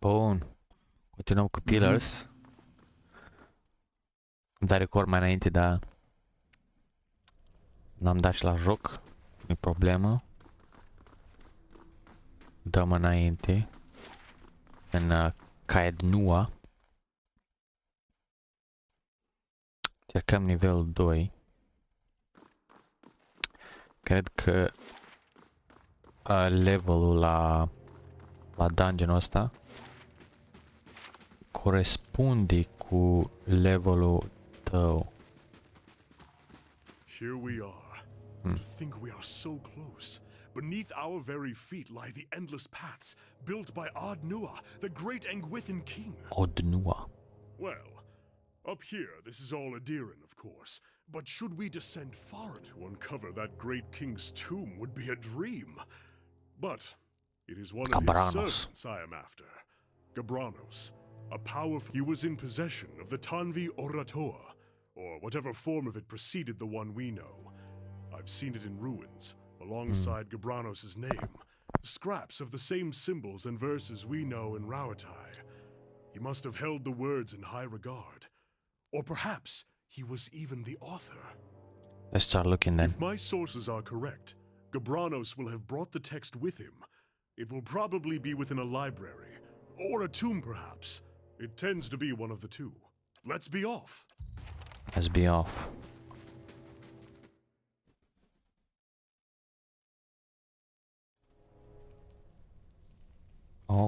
Bun. Continuăm cu Pillars. Îmi dai record mai înainte, dar n-am dat și la joc. Nu-i problemă. Dăm înainte. În Caed Nua. Cercăm nivelul 2. Cred că levelul la dungeon-ul ăsta corespunde cu levelul tău. Here we are. To think we are so close. Beneath our very feet lie the endless paths built by Caed Nua, the great Angwithan king. Caed Nua. Well, up here this is all Adiran, of course. But should we descend far to uncover that great king's tomb would be a dream. But it is one of his servants I am after. Gabranos. A powerful... He was in possession of the Tanvi Orator, or whatever form of it preceded the one we know. I've seen it in ruins, alongside Gabranos' name. Scraps of the same symbols and verses we know in Rauatai. He must have held the words in high regard. Or perhaps he was even the author. Let's start looking then. If my sources are correct, Gabranos will have brought the text with him. It will probably be within a library, or a tomb perhaps. It tends to be one of the two. Let's be off. Let's be off.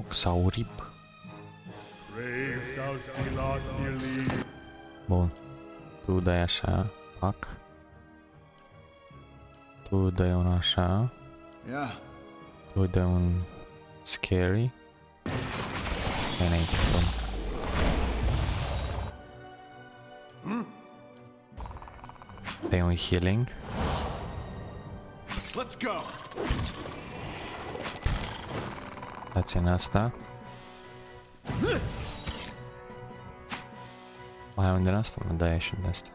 Xaurip. Bun. Tu dai așa, pac. Tu dai un așa. Yeah. Tu dai un scary. Hai înainte, bun. Dai un healing. Let's go. Dați în asta. Mai ai un din asta? Mă dai și din asta.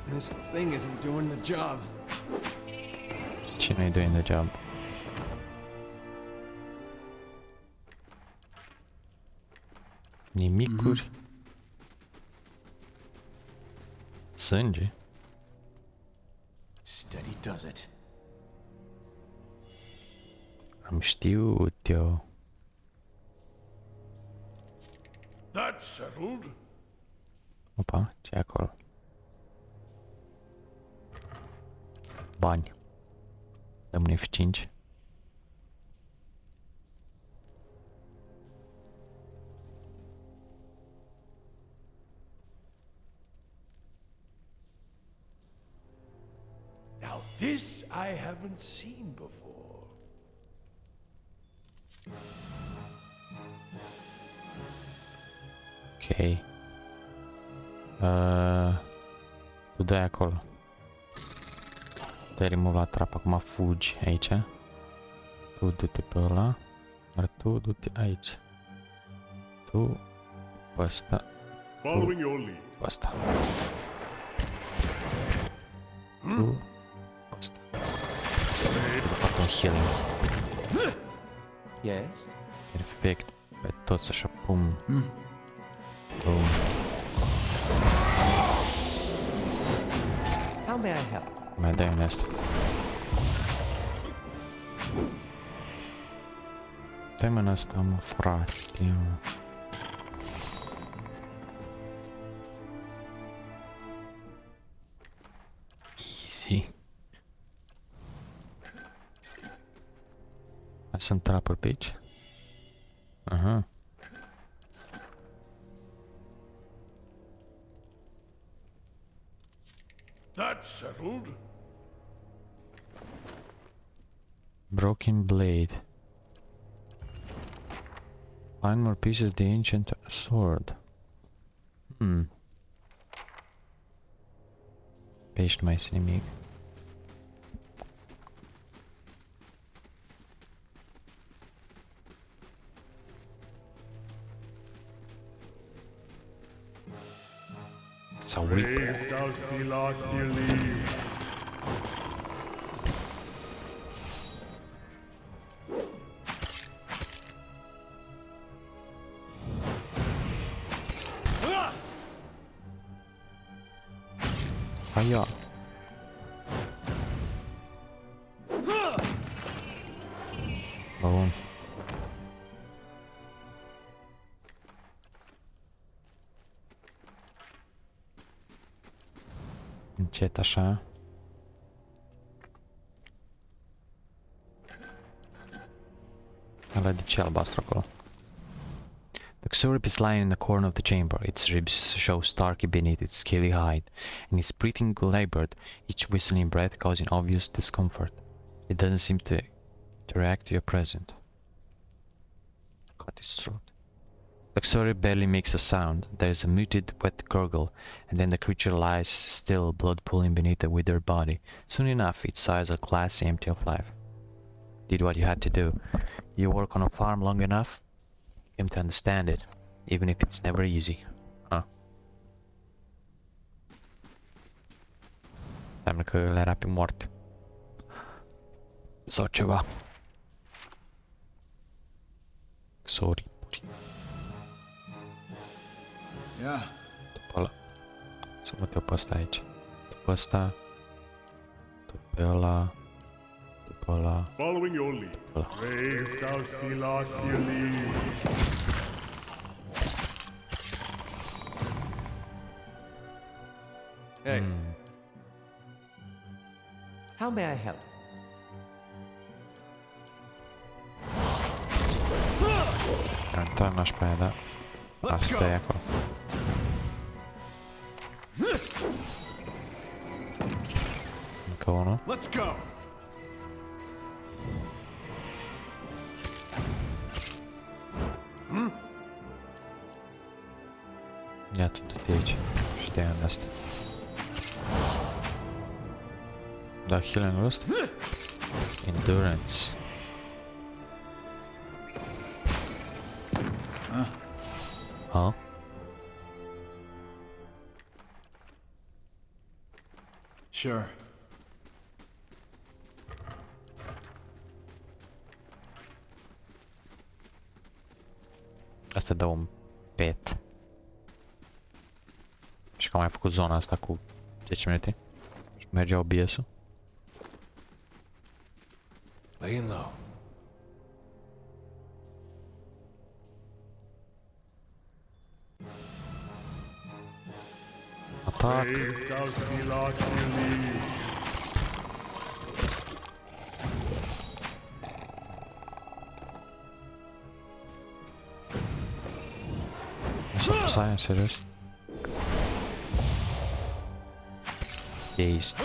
This thing isn't doing the job. Cine-i doing the job? Nimicuri. Sânge. Steady does it. Am știut eu. That's settled. Opa, ce-e acolo? Bani. Dăm un F5. Now this I haven't seen before. Ok. Tu dai acolo. Te-ai removat trap, acum fugi aici. Tu du-te pe ăla. Dar tu du-te aici. Tu pe ăsta. Following your lead. Pe ăsta. Tu pe ăsta. Fac un healing. Yes. Perfect. Pe toți așa, pum. Pum. How may I help? Mai dai un asta. Dai mă în asta, mă, frate, mă. Easy. Mai sunt trapuri pe aici? Aha. That's settled. Broken blade. Find more pieces of the ancient sword. Pe aici nu mai este nimic. S-a urit. Brave thou filat ilim. Aia. Bun. Încet așa. Ăla de ce e albastru acolo? The Xorib is lying in the corner of the chamber. Its ribs show starky beneath its scaly hide, and its breathing labored, each whistling breath causing obvious discomfort. It doesn't seem to react to your presence. Cut its throat. The Xorib barely makes a sound. There is a muted, wet gurgle, and then the creature lies still, blood pooling beneath the withered body. Soon enough, its eyes are glassy, empty of life. Did what you had to do. You work on a farm long enough, you came to understand it, even if it's never easy. Huh. Înseamnă că le era pe moarte. Sau ceva. Sorry. Yeah. După ăla. Să mă te pe ăsta aici. După ăsta. După ăla. După ăla. Following your lead. Brave thou filat ilim. Hey. How may I help? Intra nașpa aia, da? Asta e acolo. Încă unul. Let's go. Ia tu de aici. Și de unde asta. Da, healing rust. Endurance. Huh? Sure. Asta dă un pet. Și că am mai făcut zona asta cu 10 minute. Și mergea OBS-ul. Laying low. Atac! Brave thou filat ilim. Să apăsai în serios? Dazed.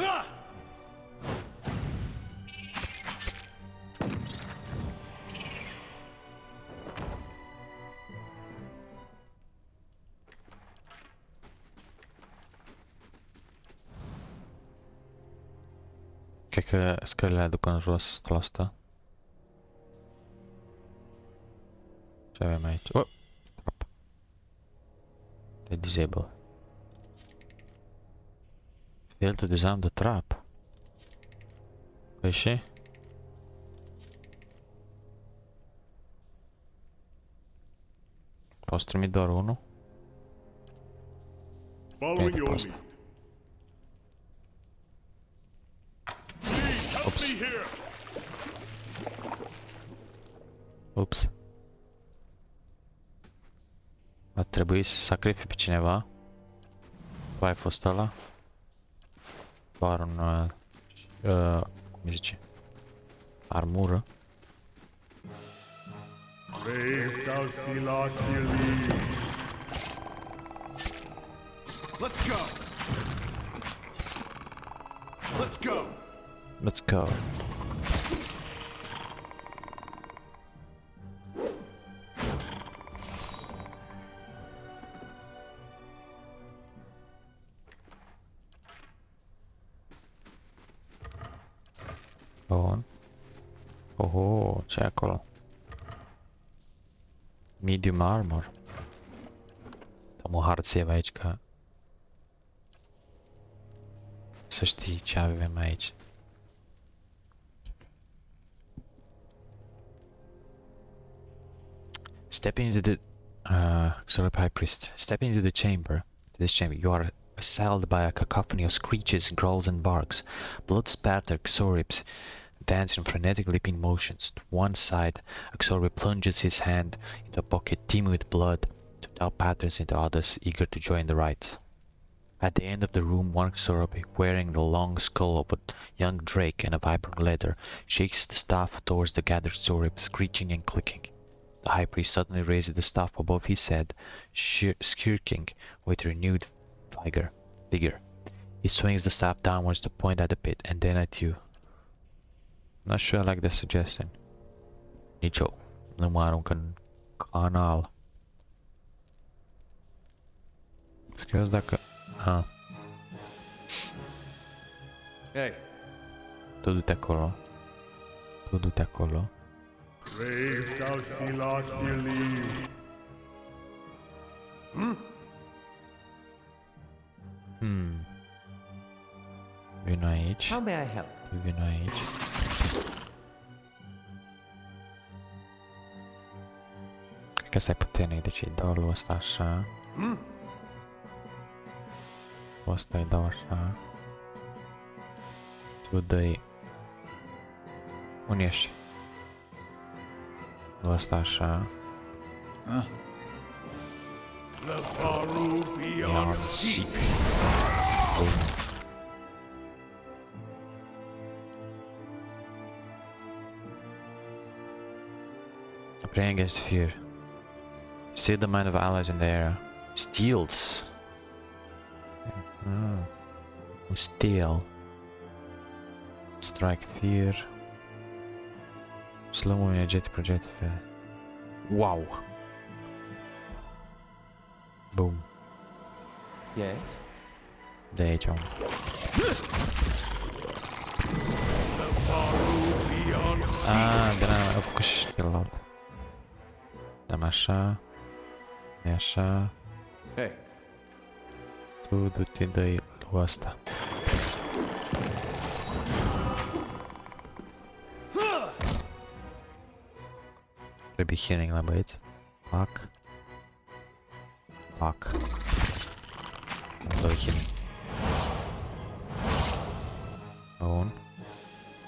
Cred că scările aduc în jos la asta. Ce avem aici? Oh! Trap. They disable. Fail to disarm the trap. Păi și? Poți trimit doar unul? Following your Post. lead. Please help Oops. me here. Ups. Va trebui să sacrifici pe cineva. Tu ai fost ăla? Doar un... cum îi zice? Armură. Brave thou filat ilim. Let's go. Let's go. Let's go. Bun. Oho, ce e acolo? Medium armor. Am o harție aici ca... Să știi ce avem aici. Stepping into the High Priest. Stepping into this chamber, you are assailed by a cacophony of screeches, growls, and barks. Blood spatter Xoribs dance in frenetic leaping motions. To one side, Xorib plunges his hand into a pocket teeming with blood, to tell patterns into others, eager to join the rites. At the end of the room, one Xorib, wearing the long skull of a young drake and a vibrant leather, shakes the staff towards the gathered Xorib, screeching and clicking. The high priest suddenly raises the staff above his head, squirking with renewed vigor. He swings the staff downwards to point at the pit, and then at you. Not sure I like the suggestion. Nicio, nu mă arunc în canal. Scriu dacă... Ah. Hey. Tu du-te acolo. Tu du-te acolo. Brave thou filat fili. Vino aici. How may I help? Vino aici. Cred că ăsta e puternic, deci îi dau lui ăsta așa. Ăsta îi dau așa. Tu dă-i... Unde ești? Lui ăsta așa. Levaru beyond seek. Praying against fear. Steal the mind of allies in the area. Steals. Steal. Strike fear. Slow moving energetic projectile. Wow. Boom. Yes? De aici am. De la am făcut și celălalt. Dăm așa. E așa. Hey. Tu du-te, dă-i lui ăsta. Trebuie healing la băieți. Fuck. Fuck. Am doi healing. Bun.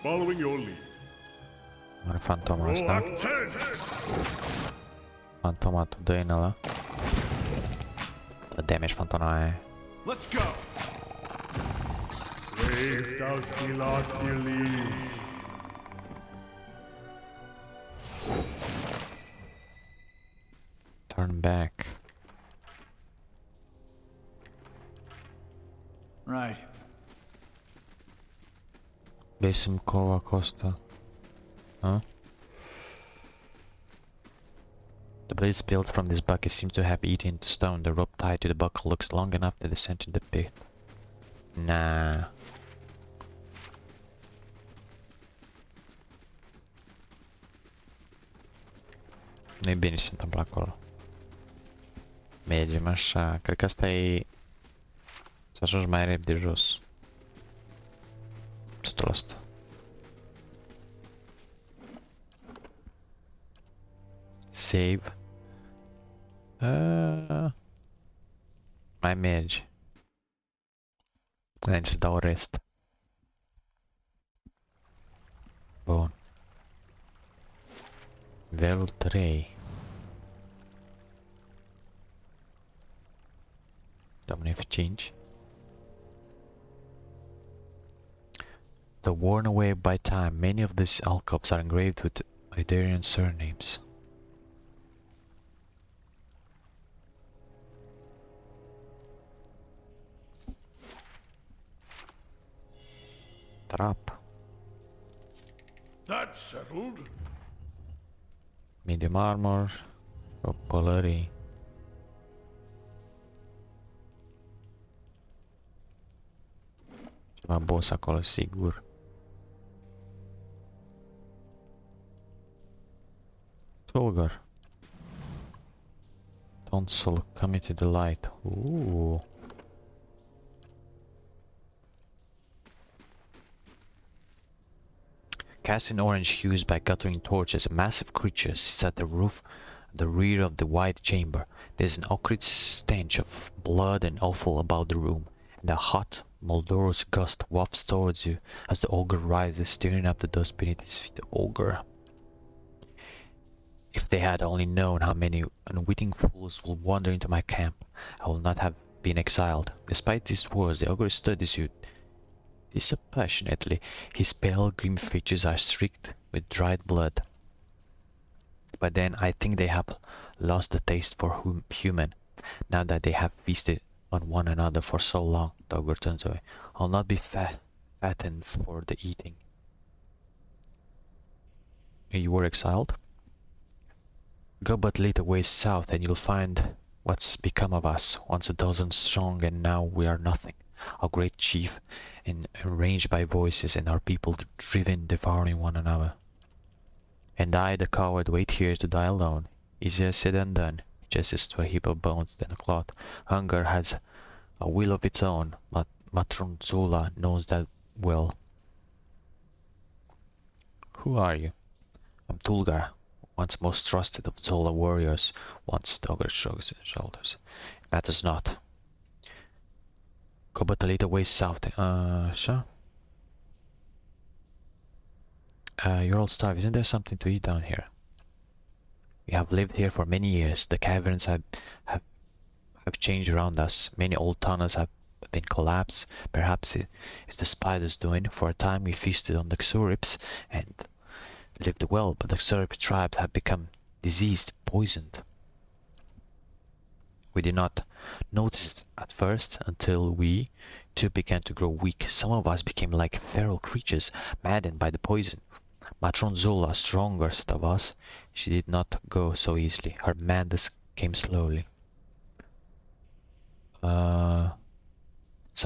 Following your lead. Are fantoma asta. Roac 10. Fantoma, tu dă-i în ăla. Dă damage fantoma aia. Let's go. Brave thou filat fili. Turn back. Right. Vezi să-mi cova costa. Huh? The blades spilled from this bucket seem to have eaten into stone. The rope tied to the buckle looks long enough to descend to the pit. Nah. Nu-i bine ce se întâmplă acolo. Mergem așa. Cred că asta e... Să ajungi mai repede jos. 100%. Save. Mai mergi. Înainte să dau rest. Bun. Nivelul 3. Dăm F5. Though worn away by time, many of these alcoves are engraved with Idarian surnames. Trap. That's settled. Medium armor. O pălării. Ceva boss acolo, sigur. Tolgar. Tonsil, come to the light. Ooh. Casting orange hues by guttering torches, a massive creature sits at the roof, the rear of the wide chamber. There's an acrid stench of blood and offal about the room, and a hot, malodorous gust wafts towards you as the ogre rises, stirring up the dust beneath his feet. Ogre. If they had only known how many unwitting fools will wander into my camp, I would not have been exiled. Despite these words, the ogre studies you dispassionately. His pale, grim features are streaked with dried blood. But then I think they have lost the taste for human, now that they have feasted on one another for so long. The ogre turns away. I'll not be fattened for the eating. You were exiled? Go but little ways south and you'll find what's become of us, once a dozen strong and now we are nothing. Our great chief enraged by voices and our people driven devouring one another. And I, the coward, wait here to die alone. Easier said than done. He gestures to a heap of bones than a cloth. Hunger has a will of its own, but Matron Zula knows that well. Who are you? I'm Tulgar, once most trusted of Zola warriors. Once the ogre shrugs his shoulders. It matters not. Go but a little way south. Sure. You're all starved. Isn't there something to eat down here? We have lived here for many years. The caverns have changed around us. Many old tunnels have been collapsed. Perhaps it's the spiders' doing. For a time we feasted on the Xurips and lived well, but the Xurip tribes have become diseased, poisoned. We did not notice it at first until we, too, began to grow weak. Some of us became like feral creatures, maddened by the poison. Matron Zola, strongest of us, she did not go so easily. Her madness came slowly. Some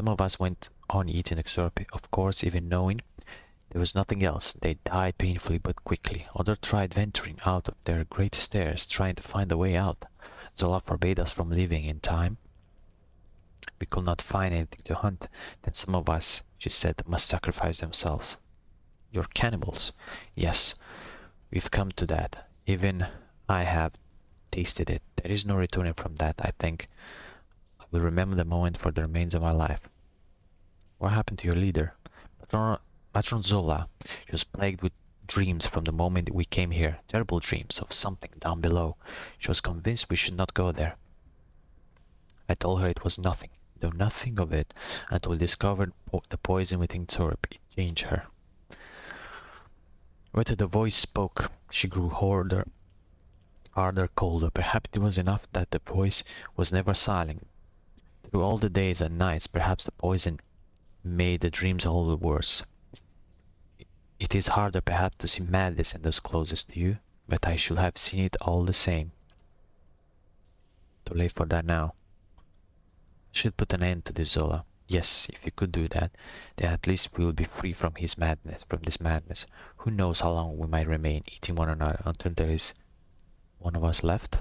of us went on eating Xurp, of course, even knowing there was nothing else. They died painfully but quickly. Others tried venturing out of their great stairs, trying to find a way out. Zola forbade us from leaving in time. We could not find anything to hunt. Then some of us, she said, must sacrifice themselves. You're cannibals. Yes, we've come to that. Even I have tasted it. There is no returning from that, I think. I will remember the moment for the remains of my life. What happened to your leader? Matron Zola. She was plagued with dreams from the moment we came here. Terrible dreams of something down below. She was convinced we should not go there. I told her it was nothing. Knew nothing of it until we discovered the poison within Xurp. It changed her. Whether the voice spoke, she grew harder, colder. Perhaps it was enough that the voice was never silent. Through all the days and nights, perhaps the poison made the dreams all the worse. It is harder perhaps to see madness in those closest to you, but I should have seen it all the same. Too late for that now. Should put an end to this, Zola. Yes, if you could do that, then at least we will be free from this madness. Who knows how long we might remain eating one another until there is one of us left?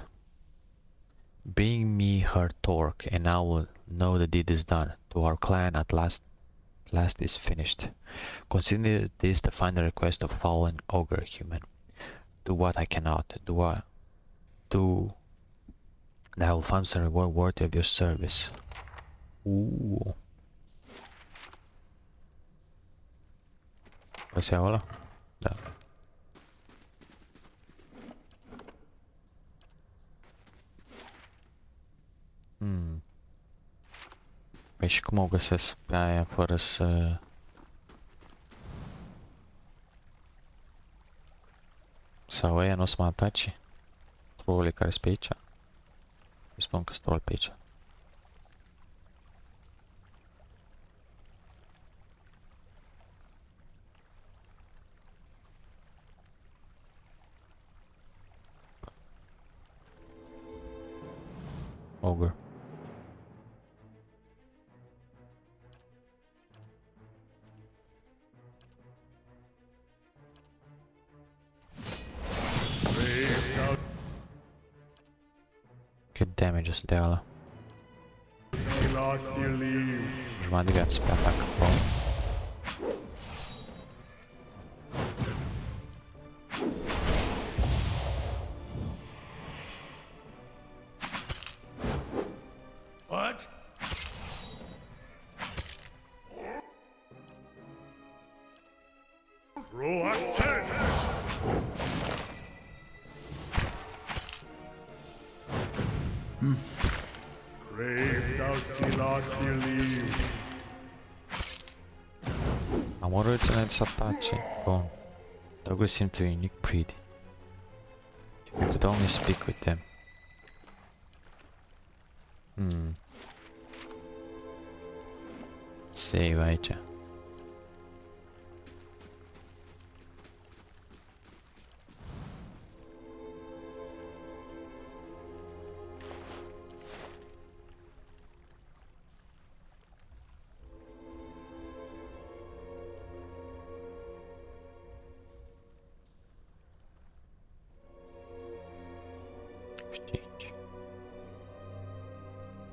Bring me her torque, and I will know the deed is done. To our clan at last is finished. Consider this the final request of fallen ogre human. Do what I cannot. Do that I will find some reward worthy of your service. Ooh. Passiamo là? Da. Păi și cum o găsesc pe aia fără să... Sau ăia nu o să mă atace? Trollii care sunt pe aici? Îi spun că sunt troll pe aici. Ogre. Cât damage o să dea ăla? Jumătate de viață pe atac. Bun. Roak 10! Crave thou filat believe. Am omorât să atace. Bun. Dogs seem to be unique pretty. You could only speak with them. Save aici.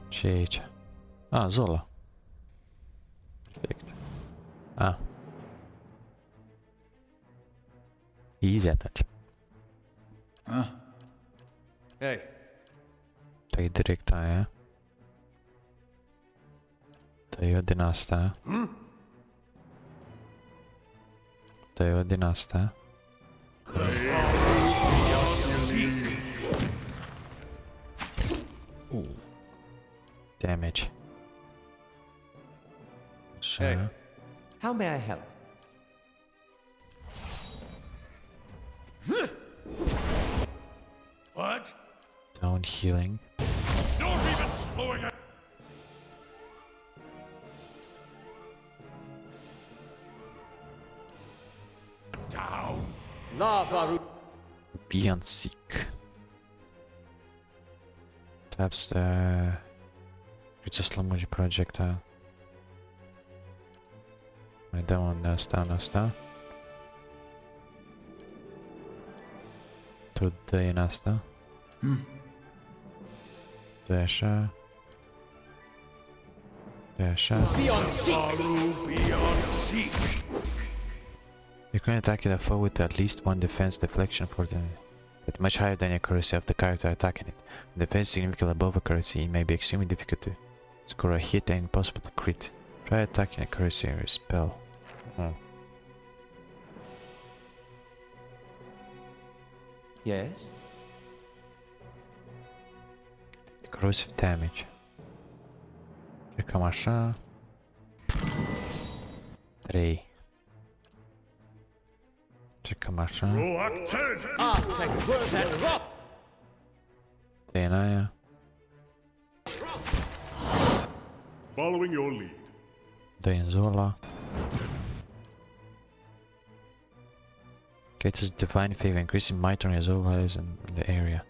Ce e aici? Ah, Zola. Perfect. Ah. Easy atunci. Hey, Tai direct aia. Tai eu din asta. Tai eu din asta. Damage. Așa. Hey. How may I help? what? Down healing. You're even slowing it. Down. Lava Beyond Seek. Taps the... It's a slow-motion projectile. Mai dăm în asta. Tu dă-i în asta. Dă-i așa. Dă-i așa. Beyond seek. You can attack the foe with at least one defense deflection for the... But much higher than the accuracy of the character attacking it. When the defense is significantly above accuracy, it may be extremely difficult to score a hit and impossible to crit. Try attacking accuracy or spell. Yes? Corrosive damage. Cam așa. 3. Cam așa. Roak 10! Architect worth and rock! 3 în aia. Following your lead. 2 în Zola. Gates divine favor, increasing might on his allies in the area.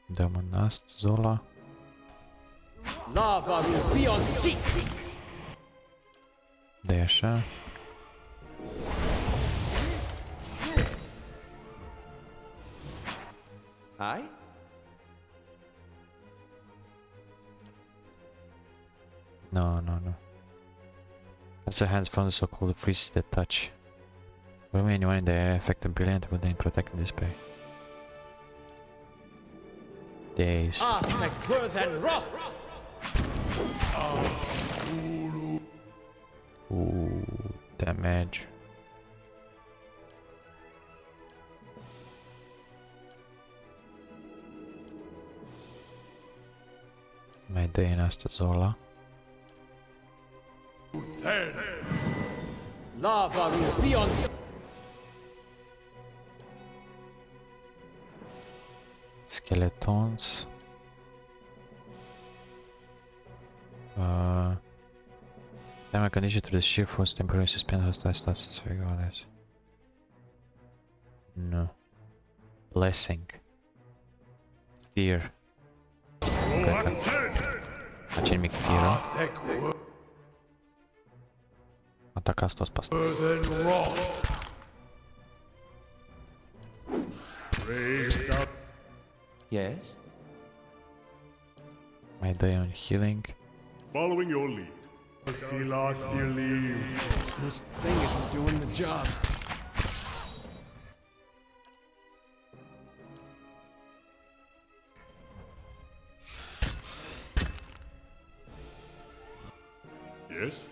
Dăm în asta, Zola. Lava will be on seek! Dă-i așa. Aye? No. As the hands from the so-called freeze that touch. Will anyone in the area affected brilliant within protecting this bay? Dazed. Architect worth and wrath! Ooh, damage. Mai dă în asta Zola. Then. Lava will be on Skeletons. Damage condition to the sheer force temporarily suspend hostile stats to figure out this. No. Blessing. Fear. Roak 10! Facem mic fear. Thick Atacați toți pe asta. than wrath. Crave thou... Yes? Mai dă un healing. Following your lead. Filat believe. This thing isn't doing the job. Yes?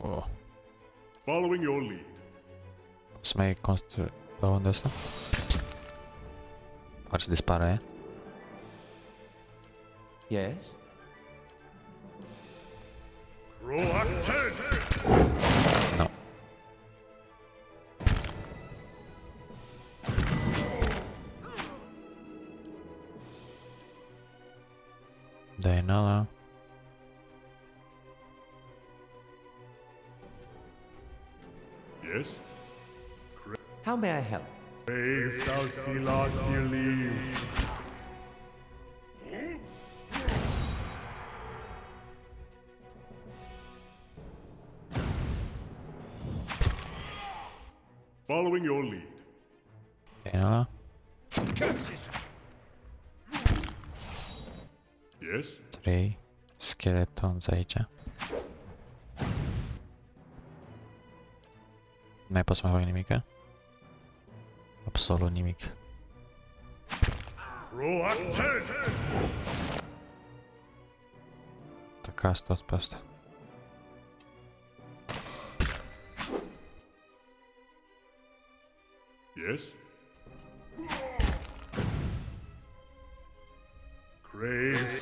Oh. Following your lead. Poți mai construi la unde asta? Poate să dispară aia? Yes? Proacted! No. Dai nala. Yes? How may I help? Brave thou Philothelim. Following your lead. Dai nala. Curses! Yes? 3 skeletons aici. N-ai pot să mai fac nimica? Absolut nimic. Proacted! Atacați toți pe asta. Yes? Crave.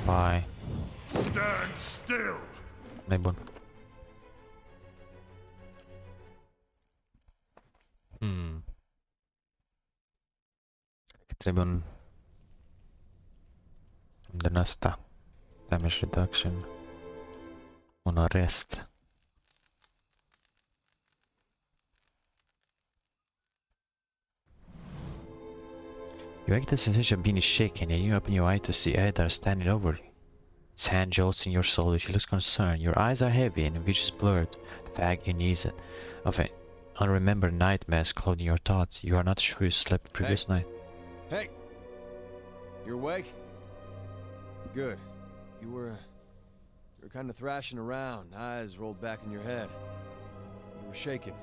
Bye. Stand still! Nu-i bun. Trebuie un din asta. Damage reduction. Un rest. You act the sensation of being shaken and you open your eye to see Edar standing over you. His hand jolts in your soul as he looks concerned. Your eyes are heavy and your vision is blurred. The vague unease of an unremembered nightmares clouding your thoughts. You are not sure you slept the previous night. Hey! You awake? Good. You were kind of thrashing around, eyes rolled back in your head. You were shaking.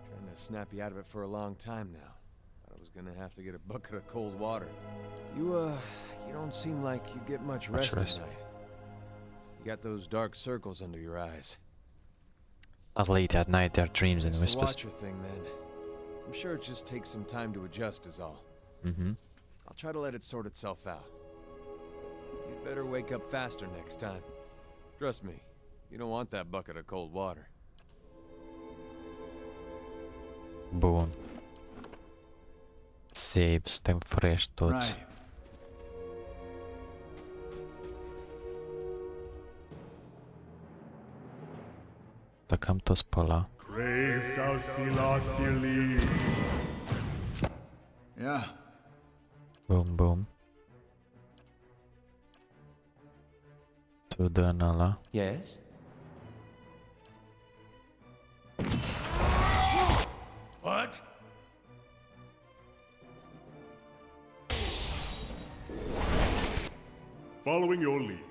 Trying to snap you out of it for a long time now. Thought I was gonna have to get a bucket of cold water. You don't seem like you get much rest at night. You got those dark circles under your eyes. Not late at night, there are dreams and It's the whispers. Watcher thing, then. I'm sure it just takes some time to adjust is all. Mm-hmm. I'll try to let it sort itself out. You'd better wake up faster next time. Trust me, you don't want that bucket of cold water. Bun. Save, suntem fresh toți. Atacăm toți pe ăla. Crave thou Philothelim. Yeah. Boom, boom. Tu dă în ăla. Yes? What? Following your lead.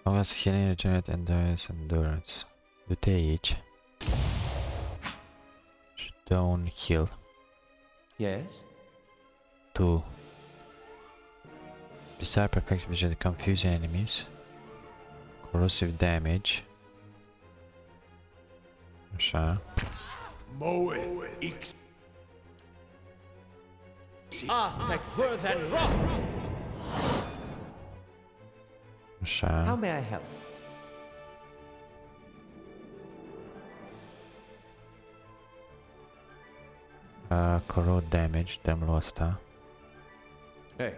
Long as healing, regenerate, endurance. Du-te aici. Și dă un heal. Yes? Tu. Bizarre perfect vision confusing enemies. Corrosive damage. Așa. Moeth Ix. Aspect worth and wrath! Așa. How may I help? Corrode damage, dăm lui ăsta. Hey.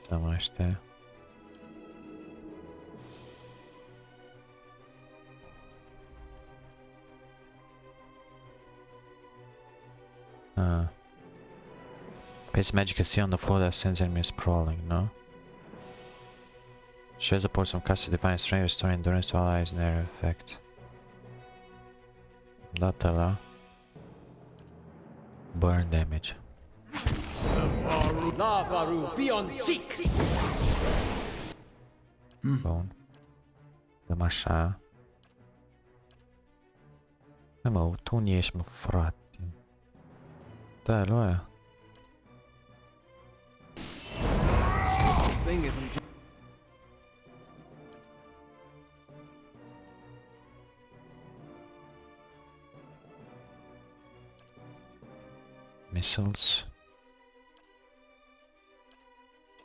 Dăm ăștia. Paste magic I see on the floor that sends enemies sprawling, no? She has a port from casting Divine Strength, restoring endurance to allies in their effect. Datala. Burn damage. Lavaru, be on seek! Bun. Dăm așa. Mă, tu unde ești, mă, frate? Da, lui aia. This thing isn't. Missiles.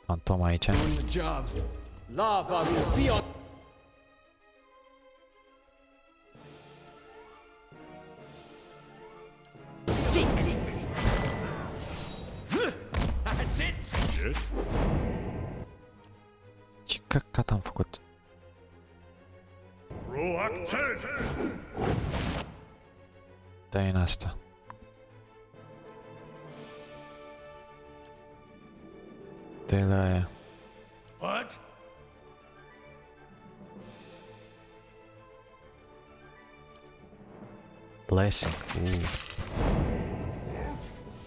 Fantom aici. Doing the job. Lavaru, be on... Seek! That's it! Yes? Ce căcat am făcut? Proacted! Da-i în asta. De la aia. What? Blessing.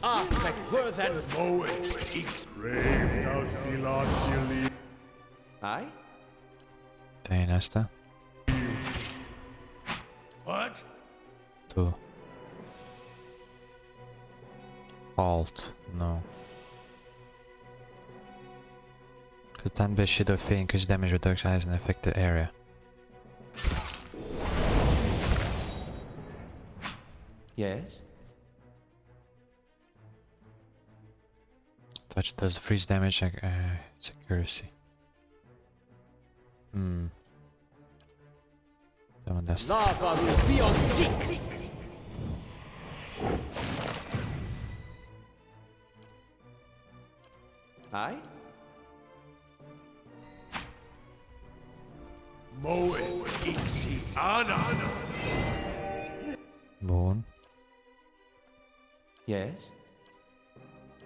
Aspect worth and... Moe, X, brave, thou filat dili. Aye? Da-i în asta. What? Tu. Alt. No. Because then the shield of fear increases damage reduction as an affected area. Yes? Touch does freeze damage, it's accuracy. Someone does. Lavaru, be on seek! Aye? Moe, Ixi, Ana. Bun. Yes?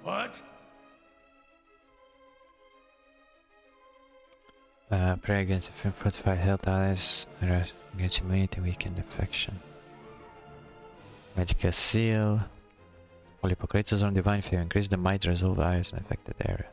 What? Pray against fortified health allies, against immunity, weaken defection. Magical seal. Holy Hypocrites on divine favor, increase the might resolve allies in affected area.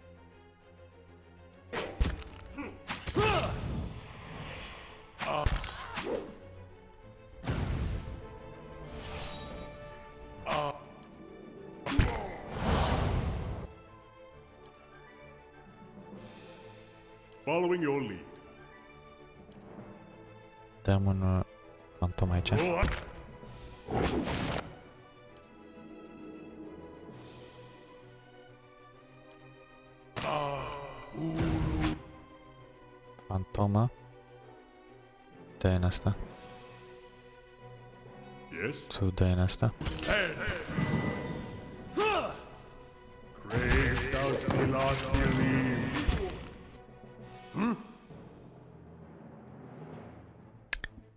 Following your lead. Dăm un fantom aici. Fantoma. Dă în asta. Yes? Tu dă în asta. Brave, thou filat dili.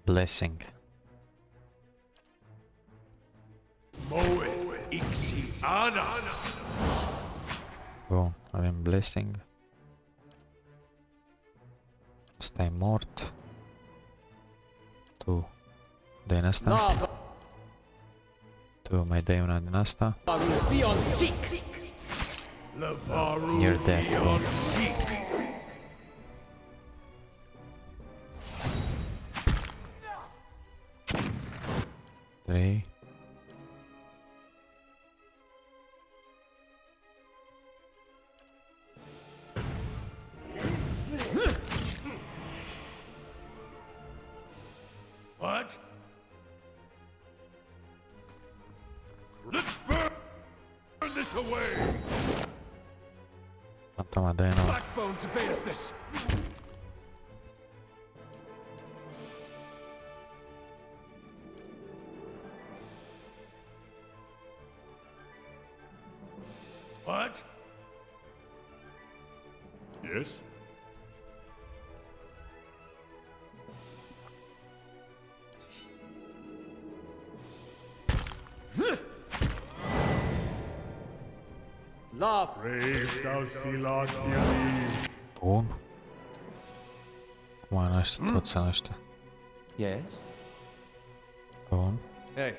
Blessing. Moe, Ixi, Ana. Bun, avem Blessing. Ăsta e mort. Tu dai în asta. Lavaru, Tu mai dai una din asta. be on seek! Lavaru, Near death. beyond seek. Trei. What? Let's burn this away! Fantoma, dă în nou. Backbone to Beatrice! What? Yes? Lavaru, Brave, thou filat dili. Bun. Acum ăștia, toți ăștia. Yes? Bun. Hey,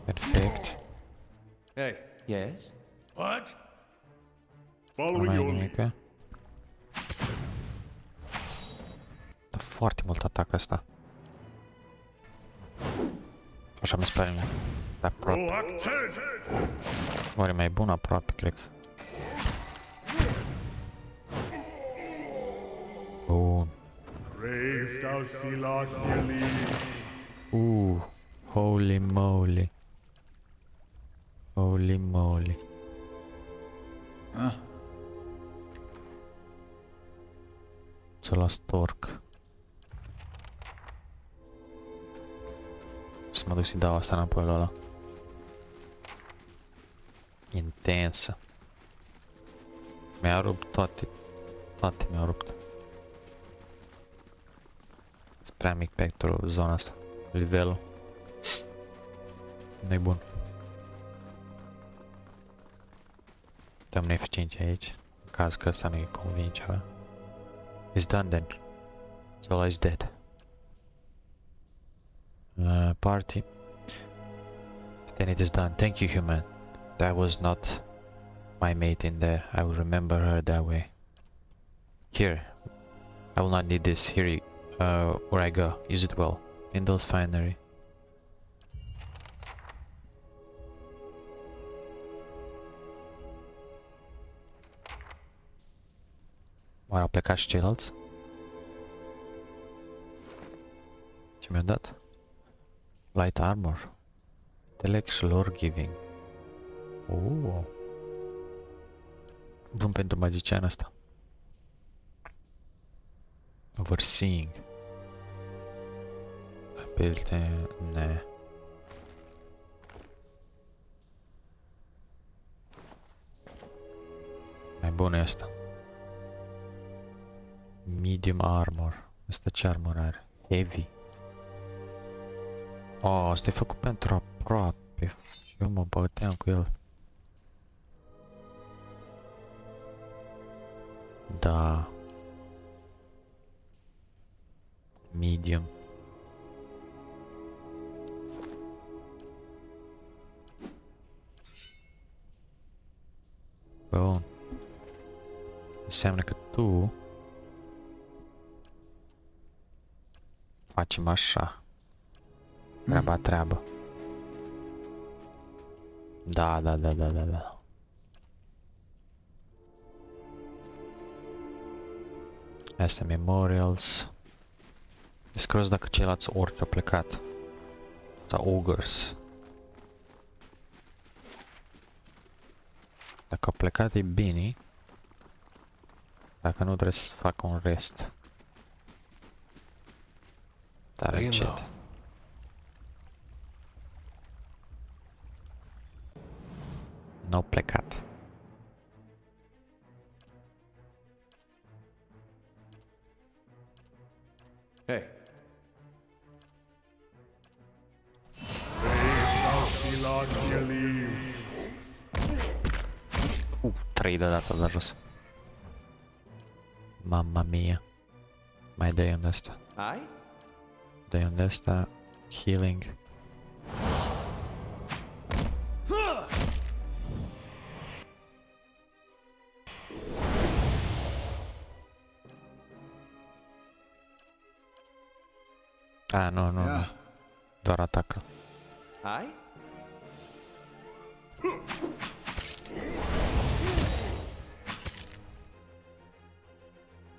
Perfect. hey. Yes? What? Nu Following mai e your nimic. lead. Dă foarte mult atac ăsta. Așa mi se pare mie. Da, aproape. Roac 10! Oare mai bun aproape, cred. Bun. Brave thou filath Yeli. Holy moly. Holy moly. Să las torc. Să mă duc să-i dau asta înapoi la ăla. Intensă. Mi-a rupt toate. Toate mi-au rupt. Sunt prea mic pentru zona asta. Nivelul. Nu-i bun. Dăm un F5 aici. În caz că ăsta nu-i convine ceva. It's done then. So is dead. Party. Then it is done. Thank you, human. That was not my mate in there. I will remember her that way. Here. I will not need this. Here, where I go. Use it well. Indul's finery. Oare au plecat și ceilalți? Ce mi-a dat? Light armor. Intellectual lore giving. Bun pentru magician asta. Overseeing. Ability... Ne. Mai bun e asta. Medium armor. Asta ce armor are? Heavy. Oh, asta e făcut pentru aproape. Și eu mă băteam cu el. Da. Medium. Bun. Înseamnă că tu facem așa. Treabă. Da. Astea memorials. Descros dacă ceilalți orci au plecat. Sau ogres. Dacă au plecat e bine. Dacă nu trebuie să fac un rest. Tare încet. N-au plecat. Hey. Brave thou filath Yeli. 3 deodată la jos. Mamma mia. Mai dai unde asta. Aye? Dai unde asta. Healing. Nu. Doar atacă. Aye?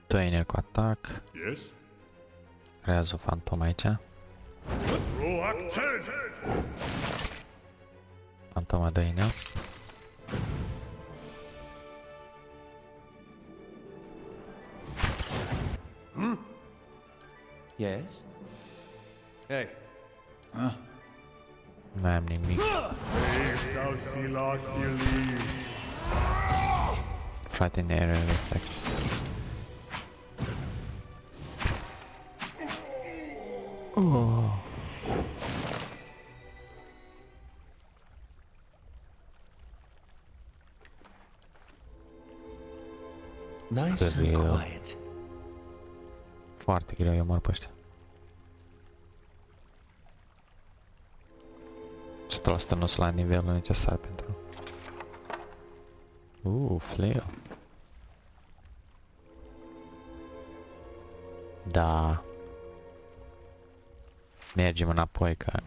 Dă inel cu atac. Yes? Creează o fantomă aici. Roac 10! Fantoma dă inel. Yes? Hey. Nu am nimic. Brave thou filath Yeli. Frightened area effect. Nice and Greu. quiet. Foarte greu eu omor pe ăștia. 100% nu sunt la nivelul necesar pentru... flail. Da. Mergem înapoi, că...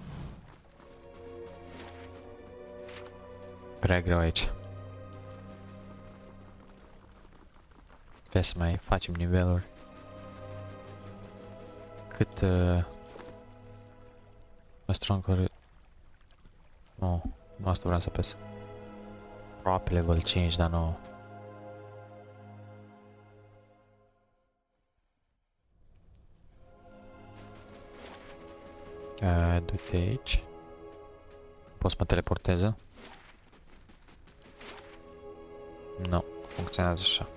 Prea greu aici. Trebuie să mai facem niveluri. Cât... Stronghold... Nu, nu asta vreau să apes. Aproape level 5, dar nu. Du-te aici. Poți să mă teleporteze? Nu, funcționează așa.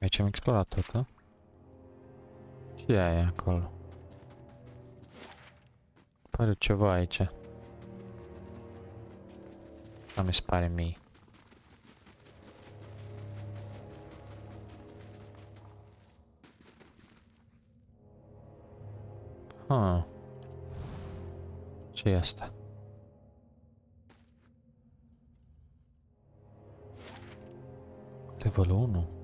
Aici am explorat tot, nu? Ce e acolo? Pare ceva aici. Nu mi se pare mie. Ce e asta? Level 1.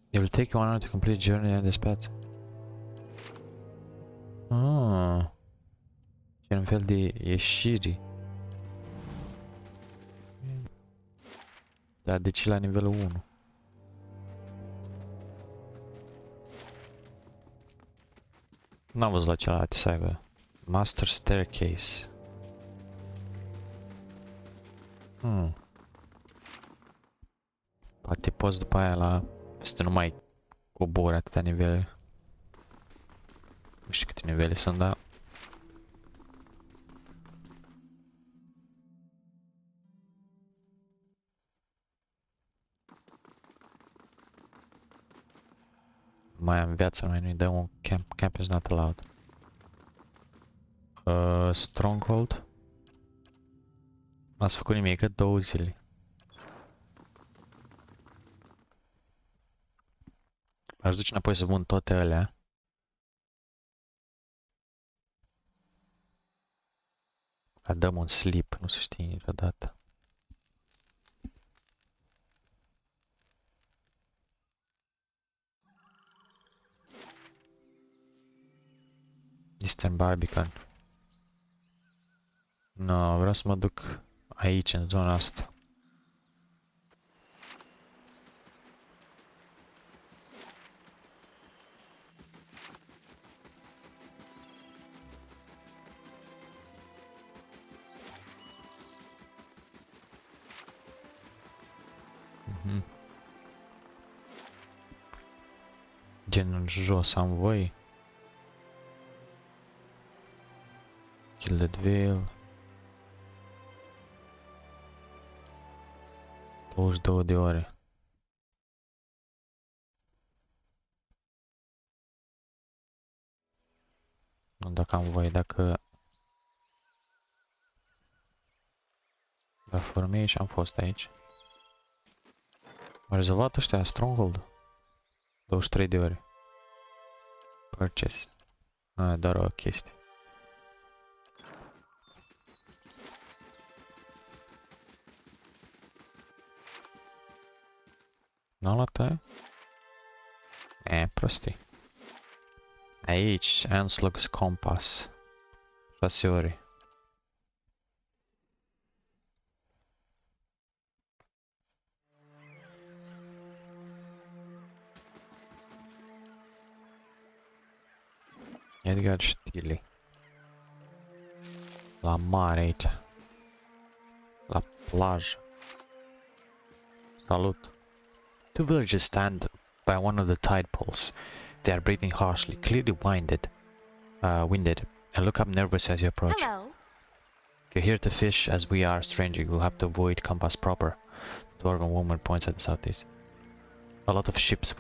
It will take you 1 hour to complete journey and dispatch. E un fel de ieșiri. Da, deci la nivelul 1. N-am văzut la celălalt să aibă. Master Staircase. Poate poți după aia la... Să nu mai cobori atâtea nivele. Nu știu câte nivele sunt, dar... Mai am viață, mai nu-i dăm un camp. Camp is not allowed. Stronghold. N-ați făcut nimic, 2 zile. Aș duce înapoi să vând toate alea. Dăm un sleep, nu se știe niciodată. Eastern Barbican. No, vreau să mă duc aici, în zona asta. Gen în jos am voi. Gildedville. 22 de ore. Nu dacă am voie, dacă... La formie și am fost aici. Am rezolvat ăștia Stronghold. 23 de ore. Purchase. Doar o chestie. N-am luat aia? Prostii. Aici, Anslug's Compass. 6 ore. Edgar Stili. La mare aici. La plajă. Salut. 2 villagers stand by one of the tide pools. They are breathing harshly, clearly winded, and look up nervous as you approach. Hello. If you're here to fish, as we are, stranger, you will have to avoid compass proper. The dwarven woman points at the southeast. a lot of ships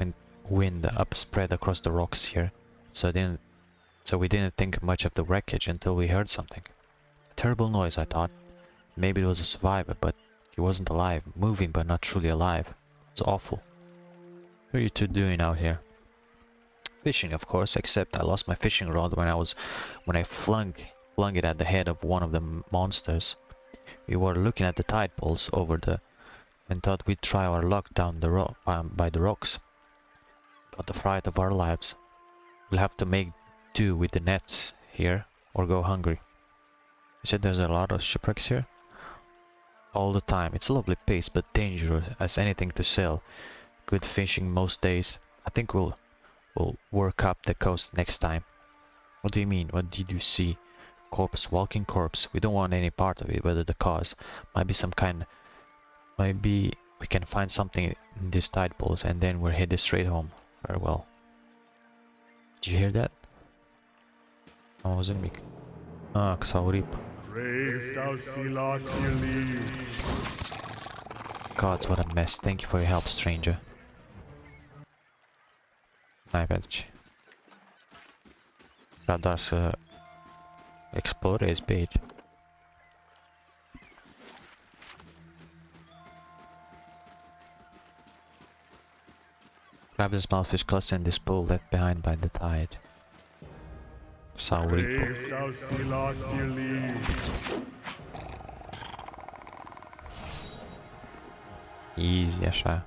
wind up spread across the rocks here, so we didn't think much of the wreckage until we heard something. A terrible noise, I thought. Maybe it was a survivor, but he wasn't alive, moving but not truly alive. It's awful. What are you two doing out here? Fishing, of course, except I lost my fishing rod when I flung it at the head of one of the monsters. We were looking at the tide pools and thought we'd try our luck down the by the rocks. Got the fright of our lives. We'll have to make do with the nets here or go hungry. You said there's a lot of shipwrecks here? All the time. It's a lovely place, but dangerous as anything to sail. Good fishing most days. I think we'll work up the coast next time. What do you mean? What did you see? Corpse, walking corpse. We don't want any part of it, whether the cause. Maybe we can find something in these tide pools and then we're headed straight home. Farewell. Did you hear that? Oh, was it me? Ah, Xaurip. Gods, what a mess. Thank you for your help, stranger. Najveći. Treba da se explore his page. Grab the small fish cluster in this pool left behind by the tide. Sauripo. Easy, așa.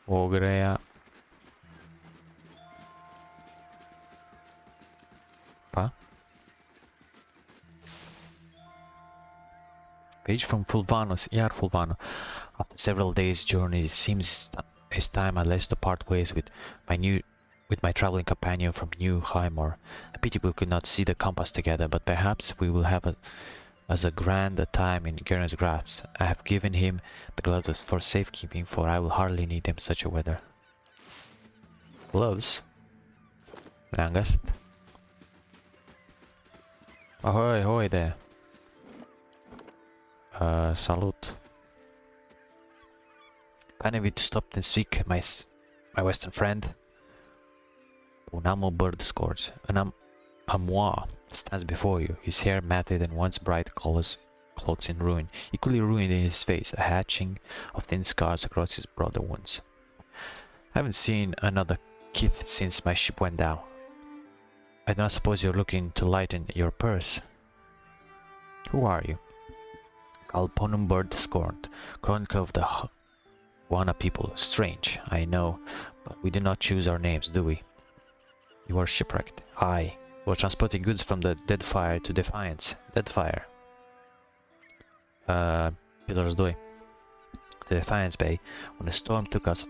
Ogreja. Pa? Page from Fulvanos, Iar Fulvano. After several days' journey, it seems it's time at last to part ways with my traveling companion from New Highmore. A pity we could not see the compass together, but perhaps we will have as a grand a time in Gern's grasp. I have given him the gloves for safekeeping, for I will hardly need them such a weather. Gloves? Le-am găsit. Ahoy, ahoy there. Salut. Kind of it stopped and seek my western friend. Un amo bird scourge. An amois stands before you, his hair matted and once bright clothes in ruin, equally ruined in his face, a hatching of thin scars across his broader wounds. I haven't seen another kith since my ship went down. I do not suppose you're looking to lighten your purse. Who are you? Calponum bird scorned, chronicle of the Wana people. Strange, I know, but we do not choose our names, do we? You are shipwrecked. Aye. We're transporting goods from the Deadfire to Defiance. Deadfire. Pillars 2. To Defiance Bay. When the storm took us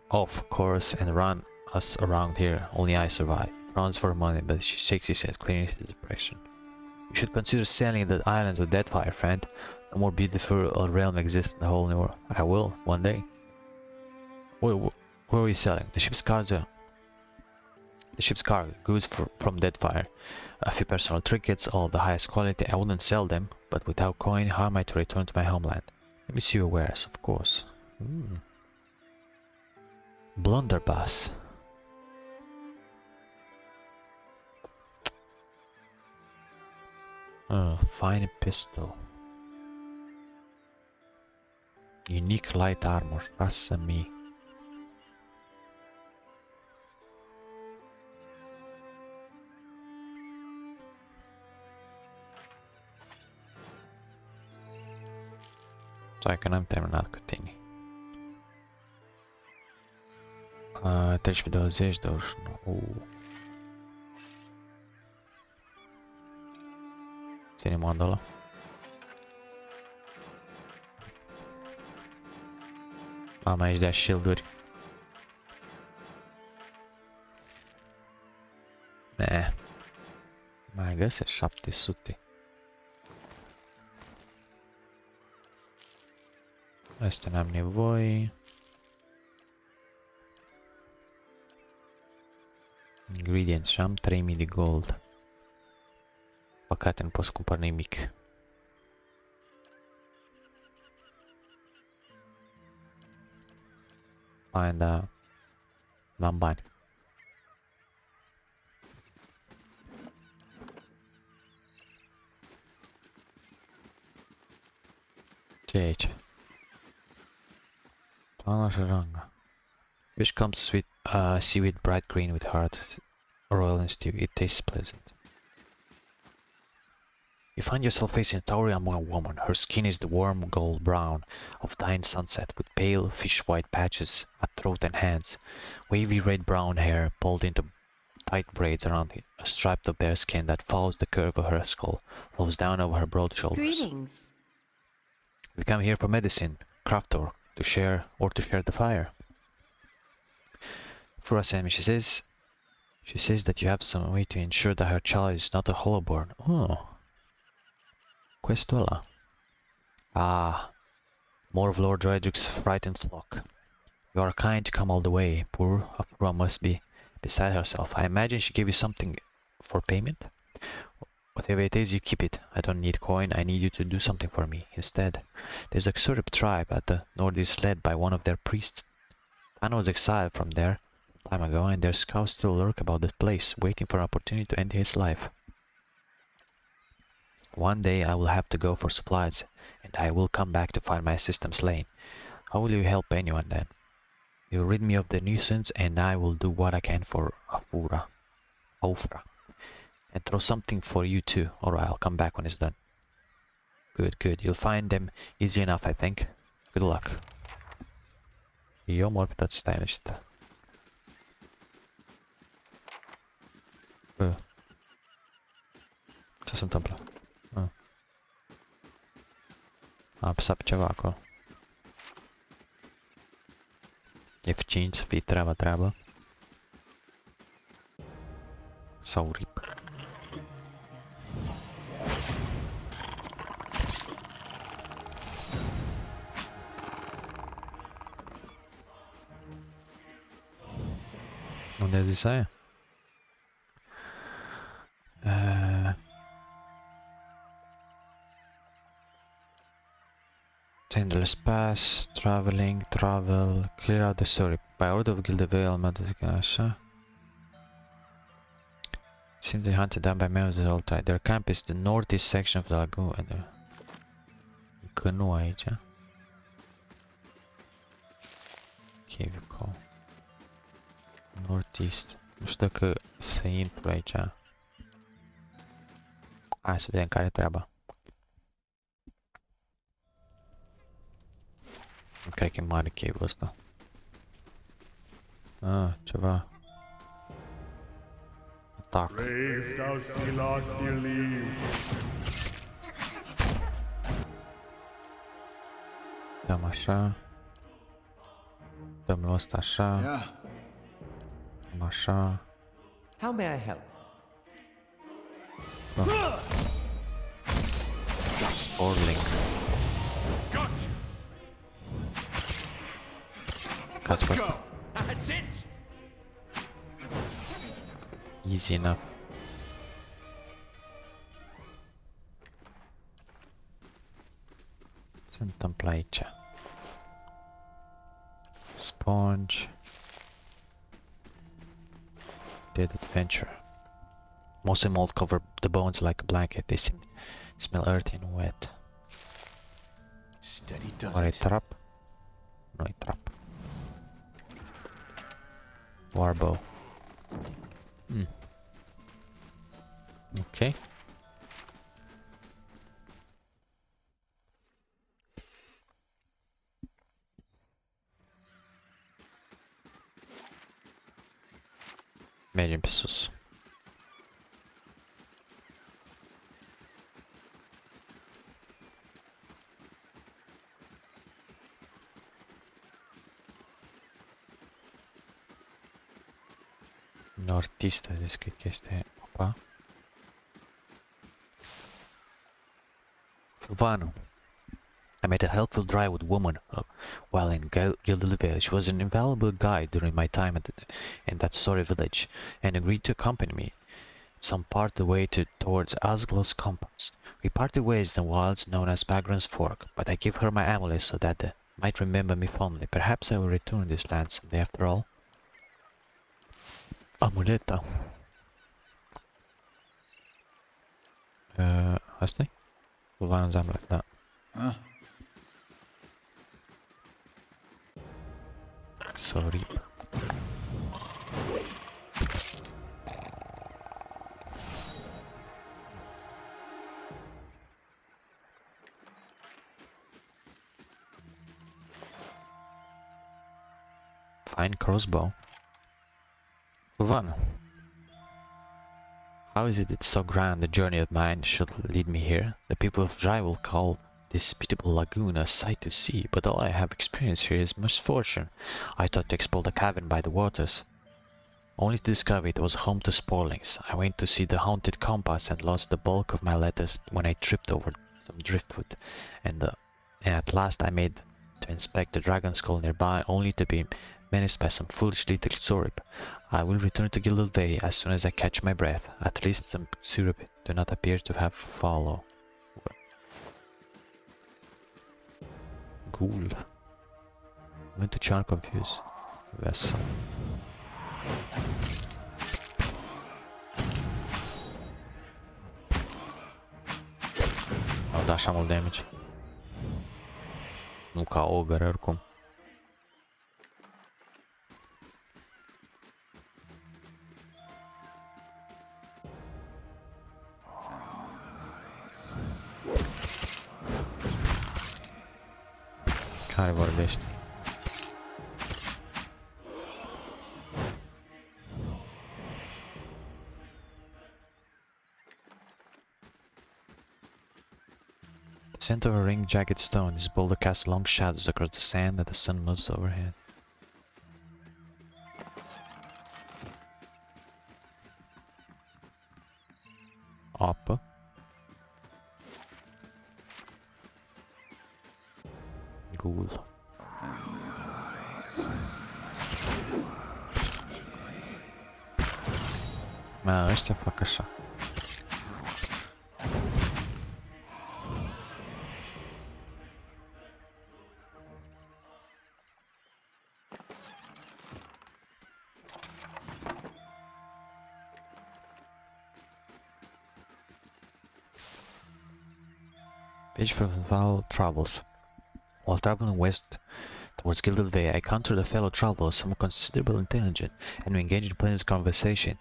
off course and ran us around here, only I survived. Runs for money, but she shakes his head, clearing his depression. You should consider sailing the islands of Deadfire, friend. No more beautiful realm exists in the whole new world. I will, one day. Where are we selling? The ship's cargo. The ship's cargo, goods from Deadfire. A few personal trinkets, all of the highest quality. I wouldn't sell them, but without coin, how am I to return to my homeland? Let me see your wares, of course. Blunderbuss. Fine pistol. Unique light armor. That's me. Stai că n-am terminat cu tine. 13, 20, 29. Ține modul ăla. Am aici de shield-uri. Ne. Mai găsesc 700. Asta n-am nevoie. Ingredients și am 3000 de gold. Păcate nu pot să cumpăr nimic. Find lamban. Ce e aici? Toamna și ranga. Fish comes sweet, seaweed bright green with heart, royal and stew. It tastes pleasant. You find yourself facing a towering woman. Her skin is the warm gold brown of dying sunset, with pale fish-white patches at throat and hands. Wavy red-brown hair pulled into tight braids around it. A stripe of bare skin that follows the curve of her skull flows down over her broad shoulders. Greetings. We come here for medicine, craft or to share the fire. Fura sent me. She says that you have some way to ensure that her child is not a hollowborn. Oh. Questo ăla. Ah, more of Lord Dredrick's frightened flock. You are kind to come all the way. Poor Fura must be beside herself. I imagine she gave you something for payment? Whatever it is, you keep it. I don't need coin. I need you to do something for me. Instead, there's a Xurip tribe at the northeast led by one of their priests. Tana was exiled from there time ago, and their scouts still lurk about the place, waiting for an opportunity to end his life. One day I will have to go for supplies, and I will come back to find my system slain. How will you help anyone then? You'll rid me of the nuisance, and I will do what I can for Afura. And throw something for you too. Alright, I'll come back when it's done. Good, good. You'll find them easy enough, I think. Good luck. Eu mor pe toți stai ăștia. Ce se întâmplă? Am apăsat pe ceva acolo. F5 să fie treaba. Sau rip. Unde a zis aia? Endless pass, travel, clear out the story. By order of Gildevale, așa. Simply hunted down by members of the old tide. Their camp is the northeast section of the lagoon. Caed Nua aici. Cave call. Northeast. Nu știu dacă să intru aici. Hai să vedem care e treaba. Nu cred că e mare cave-ul ăsta. Ah, ceva. Atac. Dăm așa. Dăm ăsta așa. Dăm așa. How may I help? Sporling. Cați pe ăsta. Easy enough. Se întâmplă aici. Sponge. Dead adventure. Moss and mold cover the bones like a blanket. They smell earthy and wet. Steady does Oare e it. trap? Nu e trap. Warbow. Ok. Mergem pe sus. Northeast, deci cred că este... Opa. Fulvano. I made a helpful drive with woman while in Gildevale. She was an invaluable guide during my time in that sorry village, and agreed to accompany me some part of the way towards Asglow's compounds. We parted ways in the wilds known as Bagran's Fork, but I gave her my amulet so that the might remember me fondly. Perhaps I will return to this land someday after all. Amuleta. Asta-i? Vulvanul amulet, da. Ah, Sorry. Fine crossbow. Vulvan. How is it that so grand a journey of mine should lead me here? The people of Dry will call this pitiable lagoon a sight to see, but all I have experienced here is misfortune. I thought to explore the cavern by the waters, only to discover it was home to spoilings. I went to see the haunted compass and lost the bulk of my letters when I tripped over some driftwood, and at last I made to inspect the dragon skull nearby, only to be menaced by some foolish little Zorib. I will return to Gilded Bay as soon as I catch my breath. At least some Zorib do not appear to have followed. Ghoul. Went to charm confuse vessel. Au dat așa mult damage. Nu ca ogre oricum. Care vorbește? The center of a ring jagged stone, this boulder casts long shadows across the sand that the sun moves overhead. Apă. Ghoul. Ăștia fac așa. Page for Val Travels. While traveling west towards Gilded Bay, I encountered a fellow traveler, somewhat considerable intelligence, and we engaged in pleasant conversation.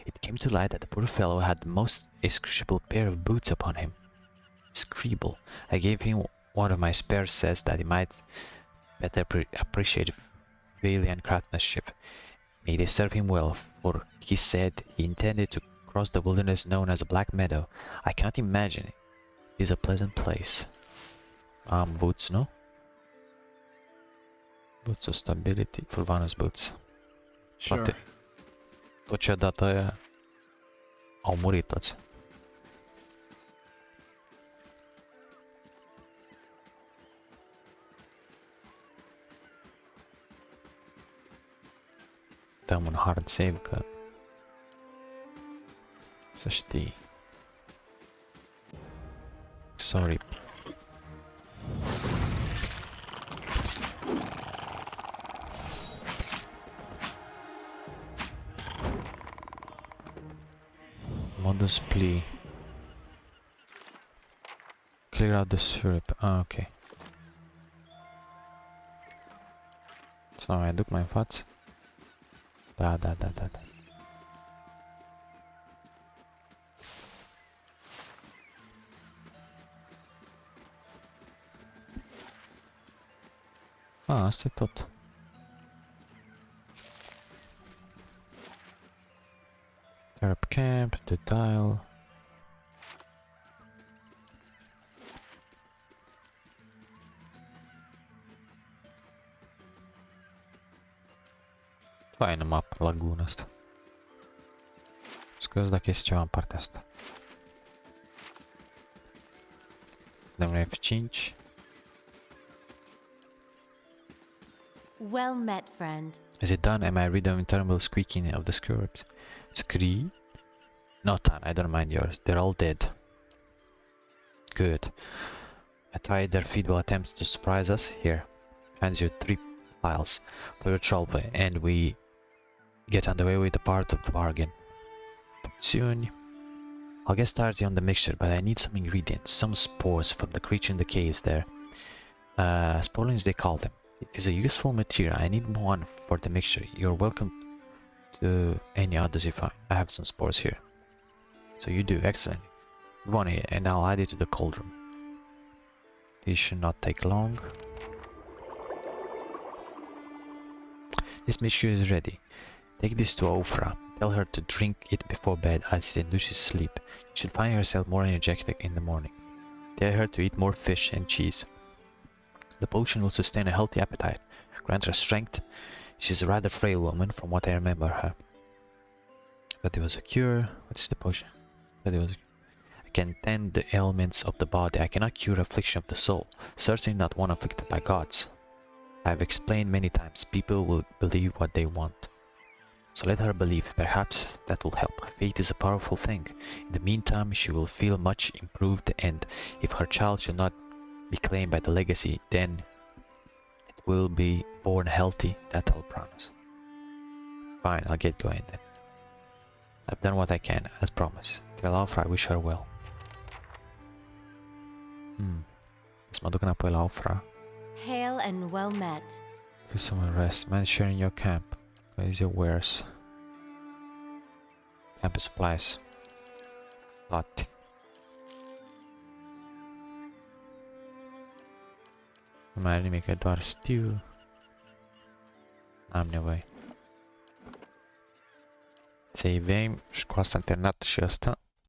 It came to light that the poor fellow had the most execrable pair of boots upon him. Scribble. I gave him one of my spare sets that he might better appreciate Valiant craftsmanship. May they serve him well, for he said he intended to cross the wilderness known as the Black Meadow. I cannot imagine it is a pleasant place. Boots, no? Boots of stability, Fulvanus boots. sure. Frate, tot ce a dat aia au murit toți. Dăm un hard save că să știi. Sorry. Modus plea. Clear out the syrup. Ah, ok. Să mai aduc mai în față? Da. Ah, asta e tot. Arab camp, the dial. Faină mapă, laguna asta. Scuze dacă este ceva în partea asta. Dăm la F5. Well met, friend. Is it done? Am I rid of interminable squeaking of the scribes? Scree? Not done, I don't mind yours. They're all dead. Good. I tried their feeble attempts to surprise us. Here. hands you 3 files for your trolley, and we get underway with the part of the bargain. Soon, I'll get started on the mixture, but I need some ingredients, some spores from the creature in the caves there. Sporlings they call them. It is a useful material. I need one for the mixture. You're welcome to any others if I have some spores here. So you do, excellent. One here, and I'll add it to the cauldron. This should not take long. This mixture is ready. Take this to Ofra. Tell her to drink it before bed as it induces sleep. She should find herself more energetic in the morning. Tell her to eat more fish and cheese. The potion will sustain a healthy appetite, grant her strength. She's a rather frail woman from what I remember her. But it was a cure. What is the potion? But it was I can tend the ailments of the body. I cannot cure affliction of the soul. Certainly not one afflicted by gods. I have explained many times, people will believe what they want. So let her believe, perhaps that will help. Faith is a powerful thing. In the meantime, she will feel much improved, and if her child should not be claimed by the legacy, then it will be born healthy, that I'll promise. Fine, I'll get going then. I've done what I can, as promised. Tell Alfra I wish her well. Să mă duc înapoi la Alfra. Hail and well met. Do some rest. Man sharing your camp. Where is your wares? Camp supplies. Lot. Nu mai are nimic, e doar steel. N-am nevoie. Savem și cu asta am terminat și asta.